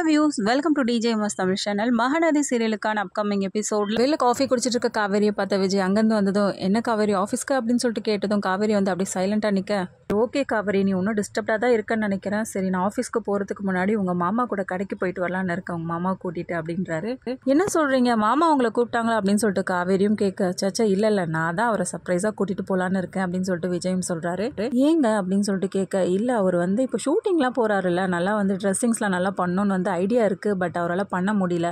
Views welcome to DJ மஸ் Tamil channel. Mahanadi சீரியலுக்கான upcoming எபிசோட்ல வெளில காஃபி குடிச்சிட்டு இருக்க காவேரியை பார்த்த விஜய் அங்கேருந்து வந்ததும் என்ன காவேரி ஆஃபீஸ்க்கு அப்படின்னு சொல்லிட்டு கேட்டதும் காவேரி வந்து அப்படியே சைலண்டாக நிற்க, ஓகே காவேரி நீ ஒன்றும் டிஸ்டர்ப்டாக தான் இருக்கன்னு நினைக்கிறேன். சரி நான் ஆஃபீஸ்க்கு போகிறதுக்கு முன்னாடி உங்கள் மாமா கூட கடைக்கு போயிட்டு வரலான்னு இருக்கேன் உங்கள் மாமா கூட்டிகிட்டு அப்படின்றாரு. என்ன சொல்கிறீங்க, மாமா உங்களை கூப்பிட்டாங்களா அப்படின்னு சொல்லிட்டு காவேரியும் கேட்க, சச்சா இல்லை நான் தான் அவரை சர்ப்ரைஸாக கூட்டிகிட்டு போகலான்னு இருக்கேன் அப்படின்னு சொல்லிட்டு விஜயும் சொல்கிறாரு. ஏங்க அப்படின்னு சொல்லிட்டு கேட்க, இல்லை அவர் வந்து இப்போ ஷூட்டிங்லாம் போகிறாருல்ல, நல்லா வந்து ட்ரெஸ்ஸிங்ஸ்லாம் நல்லா பண்ணணும்னு வந்து ஐடியா இருக்குது, பட் அவரால் பண்ண முடியல.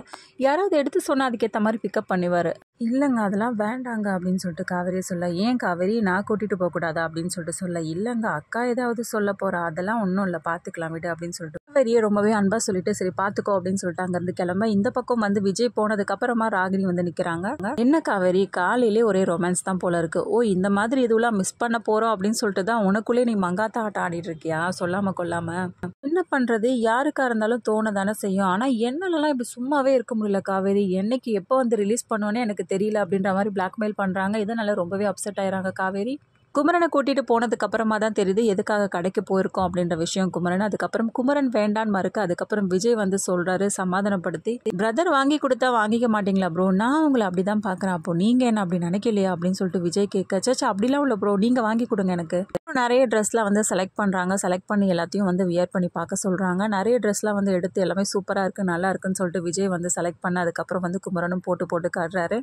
யாராவது எடுத்து சொன்னால் அதுக்கேற்ற மாதிரி பிக்கப் பண்ணிவார். இல்லைங்க அதெல்லாம் வேண்டாங்க அப்படின்னு சொல்லிட்டு காவேரி சொல்ல, ஏன் காவேரி நான் கூட்டிகிட்டு போகக்கூடாதா அப்படின்னு சொல்லிட்டு சொல்ல, இல்லைங்க அக்கா ஏதாவது சொல்ல போகிறா, அதெல்லாம் ஒன்றும் இல்லை பார்த்துக்கலாம் விடு அப்படின்னு சொல்லிட்டு காவேரியை ரொம்பவே அன்பாக சொல்லிட்டு சரி பார்த்துக்கோ அப்படின்னு சொல்லிட்டு அங்கேருந்து கிளம்ப இந்த பக்கம் வந்து விஜய் போனதுக்கு அப்புறமா ராகினி வந்து நிற்கிறாங்க. என்ன காவேரி காலையிலே ஒரே ரொமான்ஸ் தான் போல இருக்கு, ஓ இந்த மாதிரி இதுவெல்லாம் மிஸ் பண்ண போகிறோம் அப்படின்னு சொல்லிட்டு தான் உனக்குள்ளே நீ மங்காத்த ஆட்டம் ஆடிட்டு இருக்கியா சொல்லாமல் கொள்ளாமல். என்ன பண்ணுறது, யாருக்காக இருந்தாலும் தோண தானே செய்யும். ஆனால் என்னாலலாம் இப்படி சும்மாவே இருக்க முடியல காவேரி, என்னைக்கு எப்போ வந்து ரிலீஸ் பண்ணுவோன்னே எனக்கு தெரியல அப்படின்ற மாதிரி பிளாக்மெயில் பண்ணுறாங்க. இதனால ரொம்பவே அப்செட் ஆயிடுறாங்க காவேரி. குமரனை கூட்டிகிட்டு போனதுக்கு அப்புறமா தான் தெரியுது எதுக்காக கடைக்கு போயிருக்கோம் அப்படின்ற விஷயம் குமரன். அதுக்கப்புறம் குமரன் வேண்டான்னு மறுக்க, அதுக்கப்புறம் விஜய் வந்து சொல்கிறாரு சமாதானப்படுத்தி, பிரதர் வாங்கி கொடுத்தா வாங்கிக்க மாட்டீங்களா ப்ரோ, நான் உங்களை அப்படி தான் பார்க்குறேன், அப்போ நீங்கள் என்ன அப்படி நினைக்கலையா அப்படின்னு சொல்லிட்டு விஜய் கேட்க, சச்சா அப்படிலாம் இல்லை ப்ரோ நீங்கள் வாங்கி கொடுங்க எனக்கு. நிறைய ட்ரெஸ்லாம் வந்து செலக்ட் பண்ணுறாங்க, செலக்ட் பண்ணி எல்லாத்தையும் வந்து வியர் பண்ணி பார்க்க சொல்கிறாங்க. நிறைய ட்ரெஸ்லாம் வந்து எடுத்து எல்லாமே சூப்பராக இருக்குது நல்லா இருக்குன்னு சொல்லிட்டு விஜய் வந்து செலக்ட் பண்ண, அதுக்கப்புறம் வந்து குமரனும் போட்டு காட்டுறாரு.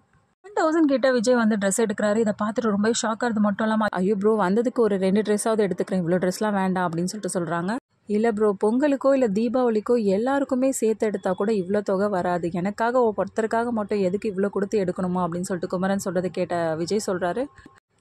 1000 கிட்ட விஜய் வந்து ட்ரெஸ் எடுக்கிறாரு. இதை பார்த்துட்டு ரொம்ப ஷாக் ஆகிறது மட்டும் இல்லாமல், ஐயோ ப்ரோ வந்ததுக்கு ஒரு 2 ட்ரெஸ்ஸாவது எடுத்துக்கிறேன், இவ்வளோ ட்ரெஸ்லாம் வேண்டாம் அப்படின்னு சொல்லிட்டு சொல்கிறாங்க. இல்லை ப்ரோ பொங்கலுக்கோ இல்லை தீபாவளிக்கோ எல்லாருக்குமே சேர்த்து எடுத்தால் கூட இவ்வளோ தொகை வராது, எனக்காக ஒருத்தருக்காக மட்டும் எதுக்கு இவ்வளோ கொடுத்து எடுக்கணுமா அப்படின்னு சொல்லிட்டு குமரன் சொல்கிறத கேட்ட விஜய் சொல்கிறாரு,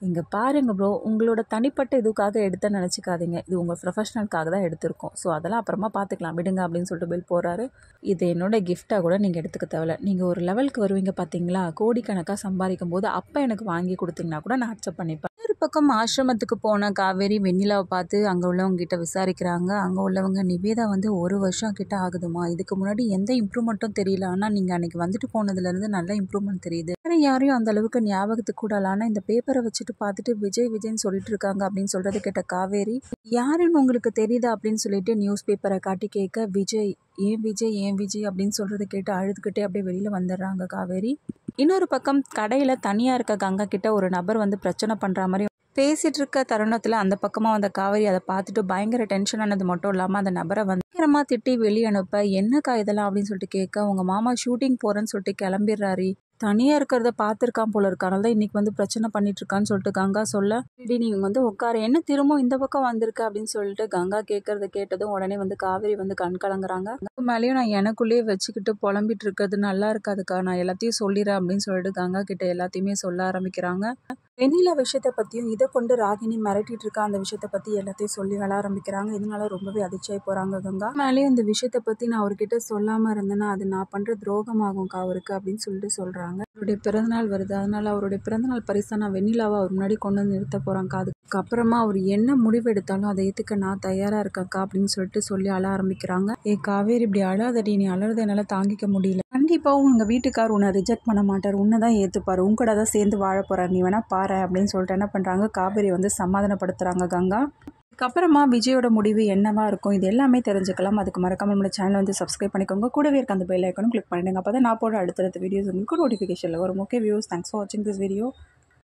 இங்கே பாருங்க ப்ரோ உங்களோட தனிப்பட்ட இதுக்காக எடுத்தேன்னு நினச்சிக்காதீங்க, இது உங்கள் ப்ரொஃபஷனலுக்காக தான் எடுத்திருக்கோம், ஸோ அதெல்லாம் அப்புறமா பார்த்துக்கலாம் விடுங்க அப்படின்னு சொல்லிட்டு பில் போடுறாரு. இது என்னோட கிஃப்டாக கூட நீங்கள் எடுத்துக்க தேவையில்ல, நீங்கள் ஒரு லெவலுக்கு வருவீங்க பார்த்தீங்களா, கோடிக்கணக்காக சம்பாதிக்கும் போது அப்போ எனக்கு வாங்கி கொடுத்தீங்கன்னா கூட நான் அக்செப்ட் பண்ணிப்பேன். ஒரு பக்கம் ஆசிரமத்துக்கு போன காவேரி வெண்ணிலாவை பார்த்து அங்கே உள்ளவங்க கிட்ட விசாரிக்கிறாங்க. அங்கே உள்ளவங்க, நிவேதா வந்து 1 வருஷம் கிட்ட ஆகுதுமா, இதுக்கு முன்னாடி எந்த இம்ப்ரூவ்மெண்ட்டும் தெரியல, ஆனால் நீங்கள் அன்றைக்கி வந்துட்டு போனதுலேருந்து நல்ல இம்ப்ரூவ்மெண்ட் தெரியுது, ஆனால் யாரையும் அந்த அளவுக்கு ஞாபகத்துக்கு கூட இல்லை, ஆனால் இந்த பேப்பரை வச்சுட்டு பார்த்துட்டு விஜய்னு சொல்லிட்டு இருக்காங்க அப்படின்னு சொல்கிறத கேட்ட காவேரி, யாருன்னு உங்களுக்கு தெரியுதா அப்படின்னு சொல்லிட்டு நியூஸ் பேப்பரை காட்டி கேட்க, விஜய் ஏன் விஜய் அப்படின்னு சொல்கிறத கேட்டு அழுதுகிட்டே அப்படியே வெளியில் வந்துடுறாங்க காவேரி. இன்னொரு பக்கம் கடையில் தனியாக இருக்க கங்கா கிட்ட ஒரு நபர் வந்து பிரச்சனை பண்ணுற மாதிரி பேசிகிட்டு இருக்க தருணத்தில் அந்த பக்கமாக வந்த காவேரி அதை பார்த்துட்டு பயங்கர டென்ஷன் ஆனது மட்டும் இல்லாமல் அந்த நபரை வந்து பயங்கரமாக திட்டி வெளியே அனுப்ப, என்னக்கா இதெல்லாம் அப்படின்னு சொல்லிட்டு கேட்க, உங்கள் மாமா ஷூட்டிங் போகிறேன்னு சொல்லிட்டு கிளம்பிடுறாரு, தனியாக இருக்கிறத பார்த்துருக்கான் போல இருக்கு, அதனால தான் இன்றைக்கி வந்து பிரச்சனை பண்ணிட்டு இருக்கான்னு சொல்லிட்டு கங்கா சொல்ல, இப்படி நீ வந்து உட்கார என்ன திரும்ப இந்த பக்கம் வந்திருக்க அப்படின்னு சொல்லிட்டு கங்கா கேட்கறத கேட்டதும் உடனே வந்து காவேரி வந்து கண் கலங்குறாங்க. மேலேயும் நான் எனக்குள்ளேயே வச்சுக்கிட்டு புலம்பிட்டு இருக்கிறது நல்லா இருக்காதுக்கா, நான் எல்லாத்தையும் சொல்லிடுறேன் அப்படின்னு சொல்லிட்டு கங்கா கிட்ட எல்லாத்தையுமே சொல்ல ஆரம்பிக்கிறாங்க. வெண்ணிலா விஷயத்தை பற்றியும் இதை கொண்டு ராகினி மிரட்டிட்டு இருக்கா அந்த விஷயத்தை பற்றி எல்லாத்தையும் சொல்லி வள ஆரம்பிக்கிறாங்க. இதனால ரொம்பவே அதிர்ச்சியாகி போகிறாங்க கங்கா. மேலேயும் இந்த விஷயத்தை பற்றி நான் அவர்கிட்ட சொல்லாமல் இருந்தேன்னா அது நான் பண்ணுற துரோகமாகும்க்கா அவருக்கு அப்படின்னு சொல்லிட்டு சொல்கிறாங்க. அவருடைய பிறந்தநாள் வருது, அதனால அவருடைய பிறந்தநாள் பரிசா நான் வெண்ணிலாவை அவர் முன்னாடி கொண்டு வந்து நிறுத்த போகிறேன்க்கா, அதுக்கப்புறமா அவர் என்ன முடிவு எடுத்தாலும் அதை ஏற்றுக்க நான் தயாராக இருக்கேன்க்கா அப்படின்னு சொல்லிட்டு சொல்லி அழ ஆரம்பிக்கிறாங்க. காவேரி இப்படி அழாதடி, நீ அழறத என்னால் தாங்கிக்க முடியல, கண்டிப்பாகவும் உங்கள் வீட்டுக்கார் உன்னை ரிஜெக்ட் பண்ண மாட்டார், உன்னை தான் ஏற்றுப்பார், உங்க கூட தான் சேர்ந்து வாழ போகிறார், நீ வேணா பாரு அப்படின்னு சொல்லிட்டு என்ன பண்ணுறாங்க காவேரி வந்து சமாதானப்படுத்துகிறாங்க கங்கா. அதுக்கப்புறமா விஜயோட முடிவு என்னவா இருக்கும் இது எல்லாமே தெரிஞ்சுக்கலாம். அதுக்கு மறக்காம நம்மளோட சேனல் வந்து சப்ஸ்கிரைப் பண்ணிக்கோங்க, கூடவே இருக்க அந்த பெல் ஐக்கானும் கிளிக் பண்ணிடுங்க, அப்போ தான் நான் போட அடுத்தடுத்த வீடியோஸ் உங்களுக்கு நோட்டிஃபிகேஷனில் வரும். ஓகே வியூஸ், தேங்க்ஸ் ஃபார் வாட்சிங் திஸ் வீடியோ.